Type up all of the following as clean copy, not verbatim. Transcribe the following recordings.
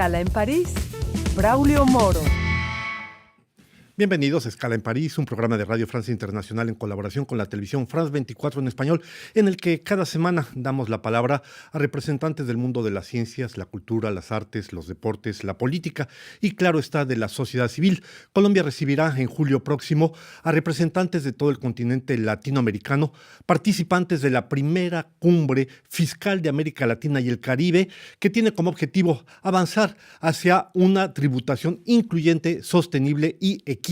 Escala en París, Braulio Moro. Bienvenidos a Escala en París, un programa de Radio Francia Internacional en colaboración con la televisión France 24 en español, en el que cada semana damos la palabra a representantes del mundo de las ciencias, la cultura, las artes, los deportes, la política y, claro está, de la sociedad civil. Colombia recibirá en julio próximo a representantes de todo el continente latinoamericano, participantes de la primera cumbre fiscal de América Latina y el Caribe, que tiene como objetivo avanzar hacia una tributación incluyente, sostenible y equitativa,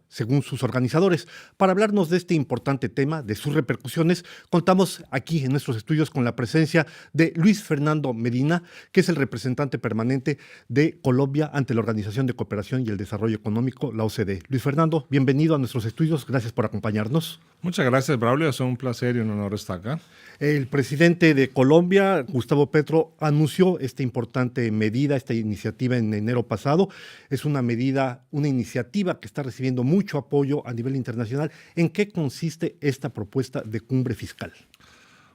según sus organizadores. Para hablarnos de este importante tema, de sus repercusiones, contamos aquí en nuestros estudios con la presencia de Luis Fernando Medina, que es el representante permanente de Colombia ante la Organización de Cooperación y el Desarrollo Económico, la OCDE. Luis Fernando, bienvenido a nuestros estudios, gracias por acompañarnos. Muchas gracias, Braulio, es un placer y un honor estar acá. El presidente de Colombia, Gustavo Petro, anunció esta importante medida, esta iniciativa en enero pasado. Es una medida, una iniciativa que está recibiendo mucho apoyo a nivel internacional. ¿En qué consiste esta propuesta de cumbre fiscal?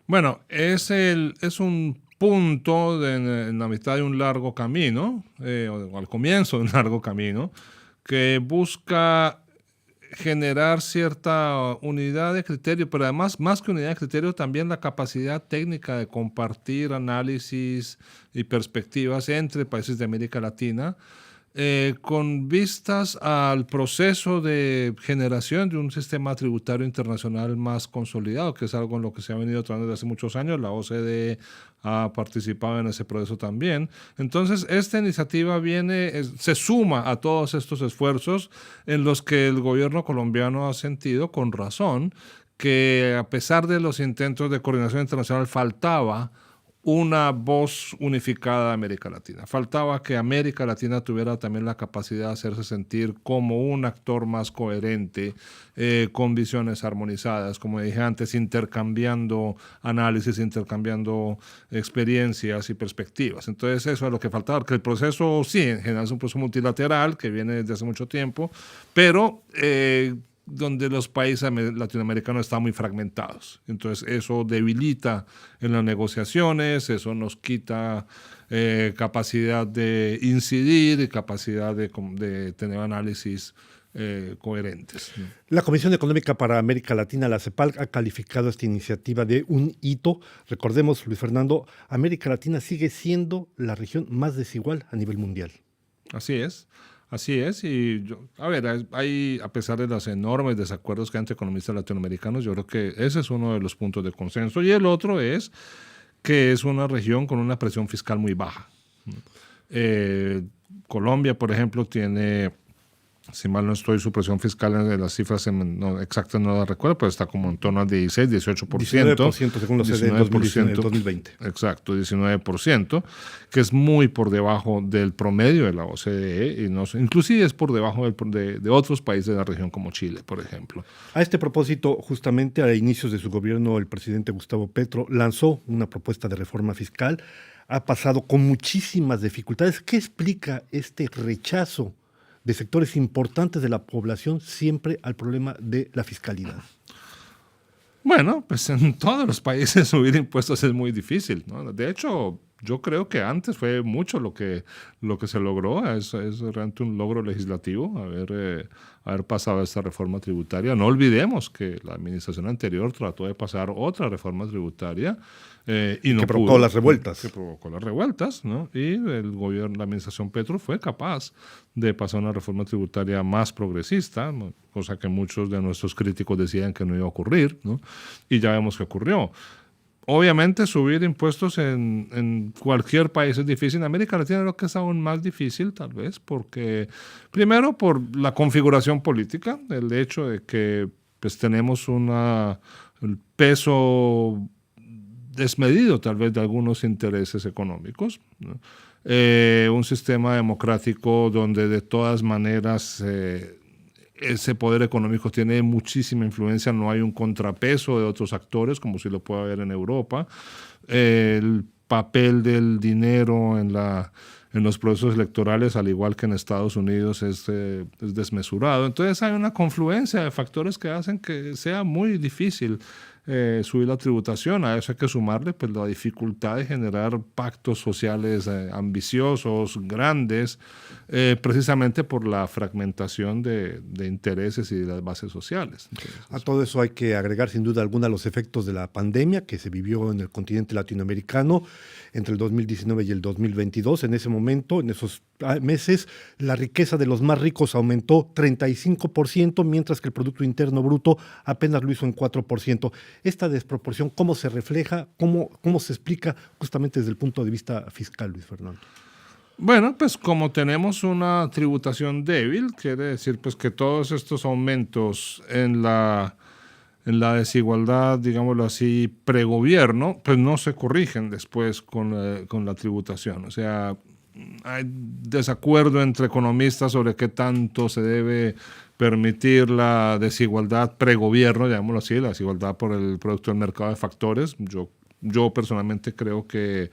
Bueno, es un punto en la mitad de un largo camino, o al comienzo de un largo camino, que busca generar cierta unidad de criterio, pero además, más que unidad de criterio, también la capacidad técnica de compartir análisis y perspectivas entre países de América Latina, con vistas al proceso de generación de un sistema tributario internacional más consolidado, que es algo en lo que se ha venido trabajando desde hace muchos años. La OCDE ha participado en ese proceso también. Entonces, esta iniciativa se suma a todos estos esfuerzos en los que el gobierno colombiano ha sentido, con razón, que a pesar de los intentos de coordinación internacional, faltaba una voz unificada de América Latina. Faltaba que América Latina tuviera también la capacidad de hacerse sentir como un actor más coherente, con visiones armonizadas, como dije antes, intercambiando análisis, intercambiando experiencias y perspectivas. Entonces eso es lo que faltaba, que el proceso sí, en general es un proceso multilateral que viene desde hace mucho tiempo, pero donde los países latinoamericanos están muy fragmentados. Entonces eso debilita en las negociaciones, eso nos quita capacidad de incidir y capacidad de tener análisis coherentes. La Comisión Económica para América Latina, la CEPAL, ha calificado esta iniciativa de un hito. Recordemos, Luis Fernando, América Latina sigue siendo la región más desigual a nivel mundial. Así es. Así es, y a pesar de los enormes desacuerdos que hay entre economistas latinoamericanos, yo creo que ese es uno de los puntos de consenso. Y el otro es que es una región con una presión fiscal muy baja. Colombia, por ejemplo, tiene, si mal no estoy, su presión fiscal de las cifras exactas no las recuerdo, pero está como en torno al 16, 18%. 19% según los CDE en 2020. Exacto, 19%, que es muy por debajo del promedio de la OCDE, y inclusive es por debajo de otros países de la región como Chile, por ejemplo. A este propósito, justamente a inicios de su gobierno, el presidente Gustavo Petro lanzó una propuesta de reforma fiscal. Ha pasado con muchísimas dificultades. ¿Qué explica este rechazo de sectores importantes de la población siempre al problema de la fiscalidad? Bueno, pues en todos los países subir impuestos es muy difícil, ¿no? De hecho, yo creo que antes fue mucho lo que se logró. Es realmente un logro legislativo haber pasado esta reforma tributaria. No olvidemos que la administración anterior trató de pasar otra reforma tributaria y no que provocó las revueltas. ¿No? Y la administración Petro fue capaz de pasar una reforma tributaria más progresista, ¿no? Cosa que muchos de nuestros críticos decían que no iba a ocurrir, ¿no? Y ya vemos que ocurrió. Obviamente subir impuestos en cualquier país es difícil. En América Latina creo que es aún más difícil, tal vez, porque primero por la configuración política, el hecho de que pues, tenemos el peso desmedido tal vez de algunos intereses económicos, ¿no? Un sistema democrático donde de todas maneras ese poder económico tiene muchísima influencia, no hay un contrapeso de otros actores como si lo puede haber en Europa. El papel del dinero en los procesos electorales, al igual que en Estados Unidos, es desmesurado. Entonces hay una confluencia de factores que hacen que sea muy difícil subir la tributación. A eso hay que sumarle pues, la dificultad de generar pactos sociales ambiciosos, grandes, precisamente por la fragmentación de intereses y de las bases sociales. Entonces, a todo eso hay que agregar sin duda alguna los efectos de la pandemia que se vivió en el continente latinoamericano entre el 2019 y el 2022. En ese momento, en esos meses, la riqueza de los más ricos aumentó 35%, mientras que el Producto Interno Bruto apenas lo hizo en 4%. Esta desproporción, ¿cómo se refleja? ¿Cómo se explica justamente desde el punto de vista fiscal, Luis Fernando? Bueno, pues como tenemos una tributación débil, quiere decir pues que todos estos aumentos en la desigualdad, digámoslo así, pregobierno, pues no se corrigen después con la tributación. O sea, hay desacuerdo entre economistas sobre qué tanto se debe permitir la desigualdad pregobierno, llamémoslo así, la desigualdad por el producto del mercado de factores. Yo personalmente creo que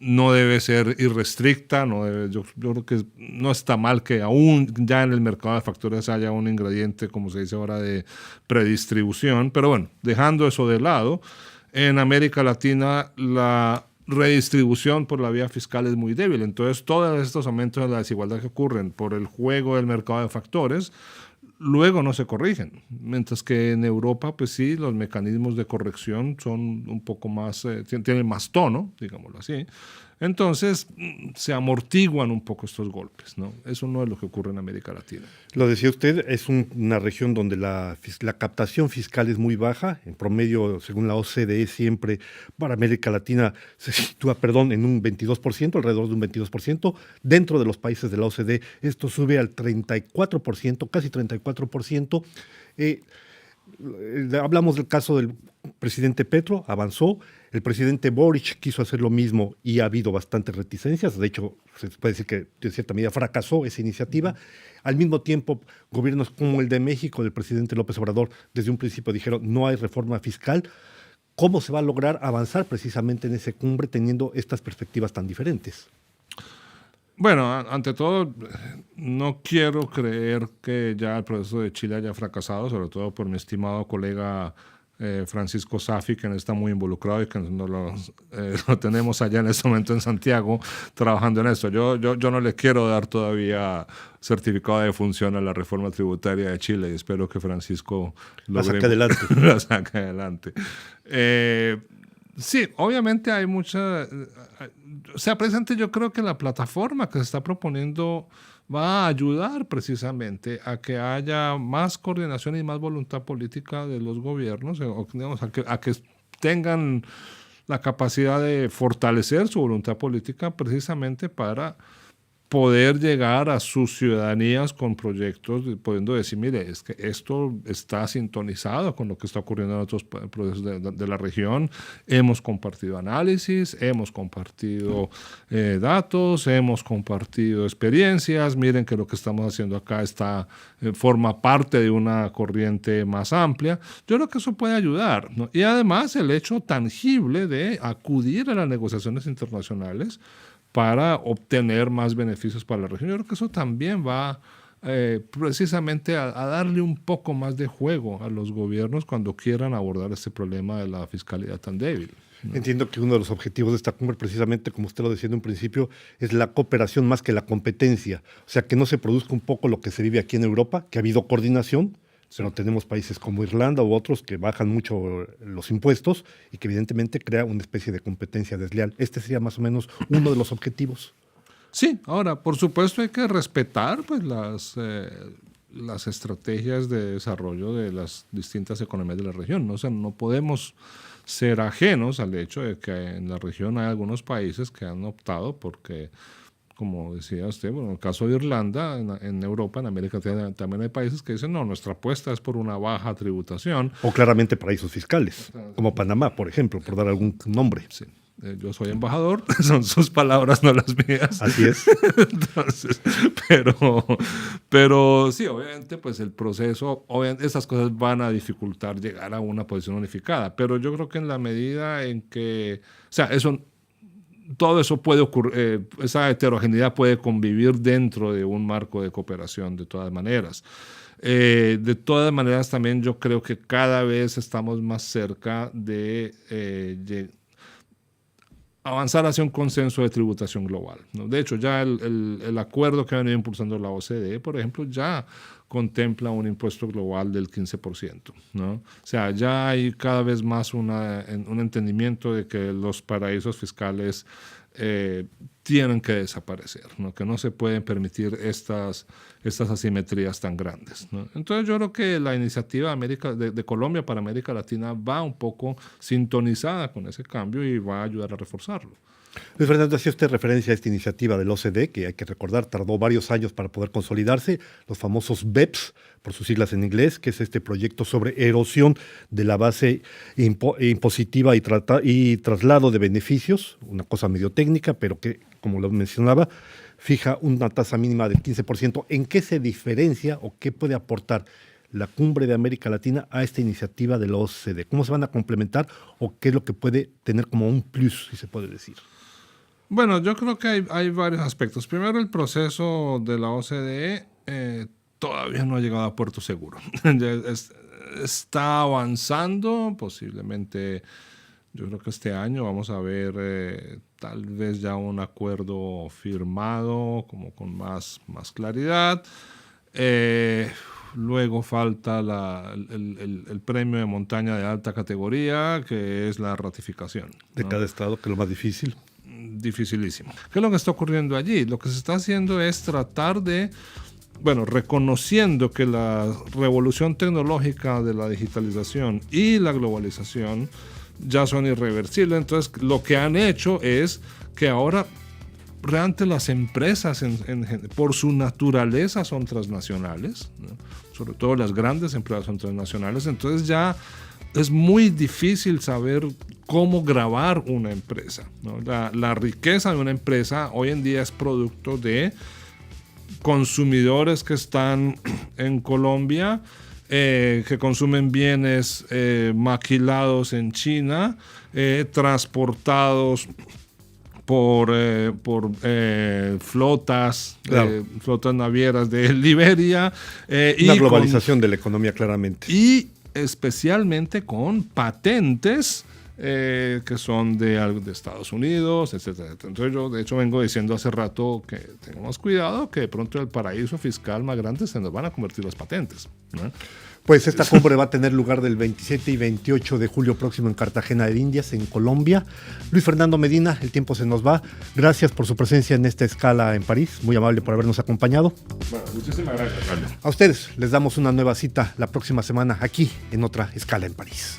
no debe ser irrestricta, yo creo que no está mal que aún ya en el mercado de factores haya un ingrediente, como se dice ahora, de predistribución, pero bueno, dejando eso de lado, en América Latina la redistribución por la vía fiscal es muy débil, entonces todos estos aumentos de la desigualdad que ocurren por el juego del mercado de factores luego no se corrigen, mientras que en Europa, pues sí, los mecanismos de corrección son un poco más, tienen más tono, digámoslo así. Entonces, se amortiguan un poco estos golpes, ¿no? Eso no es lo que ocurre en América Latina. Lo decía usted, es una región donde la captación fiscal es muy baja. En promedio, según la OCDE, siempre para América Latina se sitúa, en un 22%, alrededor de un 22%. Dentro de los países de la OCDE, esto sube al 34%, casi 34%. Hablamos del caso del presidente Petro, avanzó. El presidente Boric quiso hacer lo mismo y ha habido bastantes reticencias. De hecho, se puede decir que de cierta medida fracasó esa iniciativa. Al mismo tiempo, gobiernos como el de México, del presidente López Obrador, desde un principio dijeron no hay reforma fiscal. ¿Cómo se va a lograr avanzar precisamente en esa cumbre teniendo estas perspectivas tan diferentes? Bueno, ante todo, no quiero creer que ya el proceso de Chile haya fracasado, sobre todo por mi estimado colega Francisco Safi, que está muy involucrado y que lo tenemos allá en este momento en Santiago trabajando en esto. Yo no le quiero dar todavía certificado de defunción a la reforma tributaria de Chile y espero que Francisco la saque adelante. La saque adelante. Sí, obviamente hay mucha... O sea, presente yo creo que la plataforma que se está proponiendo va a ayudar precisamente a que haya más coordinación y más voluntad política de los gobiernos, digamos, a que tengan la capacidad de fortalecer su voluntad política precisamente para poder llegar a sus ciudadanías con proyectos, pudiendo decir, mire, es que esto está sintonizado con lo que está ocurriendo en otros procesos de la región. Hemos compartido análisis, hemos compartido datos, hemos compartido experiencias. Miren que lo que estamos haciendo acá forma parte de una corriente más amplia. Yo creo que eso puede ayudar, ¿no? Y además el hecho tangible de acudir a las negociaciones internacionales para obtener más beneficios para la región. Yo creo que eso también va precisamente a darle un poco más de juego a los gobiernos cuando quieran abordar este problema de la fiscalidad tan débil, ¿no? Entiendo que uno de los objetivos de esta cumbre, precisamente como usted lo decía en un principio, es la cooperación más que la competencia. O sea, que no se produzca un poco lo que se vive aquí en Europa, que ha habido coordinación, pero tenemos países como Irlanda u otros que bajan mucho los impuestos y que evidentemente crea una especie de competencia desleal. Este sería más o menos uno de los objetivos. Sí, ahora, por supuesto hay que respetar pues, las estrategias de desarrollo de las distintas economías de la región, ¿no? O sea, no podemos ser ajenos al hecho de que en la región hay algunos países que han optado porque, como decía usted, bueno, en el caso de Irlanda, en Europa, en América Latina, también hay países que dicen, no, nuestra apuesta es por una baja tributación. O claramente paraísos fiscales, como Panamá, por ejemplo, por dar algún nombre. Sí. Yo soy embajador, son sus palabras, no las mías. Así es. Entonces, pero sí, obviamente, pues el proceso, obviamente, esas cosas van a dificultar llegar a una posición unificada, pero yo creo que en la medida en que, o sea, todo eso puede ocurrir, esa heterogeneidad puede convivir dentro de un marco de cooperación de todas maneras. De todas maneras, también yo creo que cada vez estamos más cerca de avanzar hacia un consenso de tributación global, ¿no? De hecho, ya el acuerdo que ha venido impulsando la OCDE, por ejemplo, ya contempla un impuesto global del 15%, ¿no? O sea, ya hay cada vez más un entendimiento de que los paraísos fiscales tienen que desaparecer, ¿no? Que no se pueden permitir estas asimetrías tan grandes, ¿no? Entonces yo creo que la iniciativa de Colombia para América Latina va un poco sintonizada con ese cambio y va a ayudar a reforzarlo. Luis Fernando, hacía usted referencia a esta iniciativa del OCDE, que hay que recordar tardó varios años para poder consolidarse, los famosos BEPS, por sus siglas en inglés, que es este proyecto sobre erosión de la base impositiva y traslado de beneficios, una cosa medio técnica, pero que, como lo mencionaba, fija una tasa mínima del 15%. ¿En qué se diferencia o qué puede aportar la Cumbre de América Latina a esta iniciativa del OCDE? ¿Cómo se van a complementar o qué es lo que puede tener como un plus, si se puede decir? Bueno, yo creo que hay varios aspectos. Primero, el proceso de la OCDE todavía no ha llegado a puerto seguro. Está avanzando, posiblemente, yo creo que este año vamos a ver tal vez ya un acuerdo firmado, como con más claridad. Luego falta el premio de montaña de alta categoría, que es la ratificación, De ¿no? cada estado, que es lo más difícil. Dificilísimo. ¿Qué es lo que está ocurriendo allí? Lo que se está haciendo es tratar de, reconociendo que la revolución tecnológica de la digitalización y la globalización ya son irreversibles. Entonces, lo que han hecho es que ahora realmente las empresas, por su naturaleza, son transnacionales, ¿no? Sobre todo las grandes empresas son transnacionales. Entonces ya es muy difícil saber cómo gravar una empresa, ¿no? La riqueza de una empresa hoy en día es producto de consumidores que están en Colombia, que consumen bienes maquilados en China, transportados por flotas, claro, flotas navieras de Liberia. Una globalización de la economía, claramente. Y especialmente con patentes que son de Estados Unidos, etcétera. Entonces yo, de hecho, vengo diciendo hace rato que tengamos cuidado, que de pronto el paraíso fiscal más grande se nos van a convertir las patentes, ¿no? Pues esta cumbre va a tener lugar del 27 y 28 de julio próximo en Cartagena de Indias, en Colombia. Luis Fernando Medina, el tiempo se nos va. Gracias por su presencia en esta escala en París. Muy amable por habernos acompañado. Bueno, muchísimas gracias, Carlos. A ustedes les damos una nueva cita la próxima semana aquí en otra escala en París.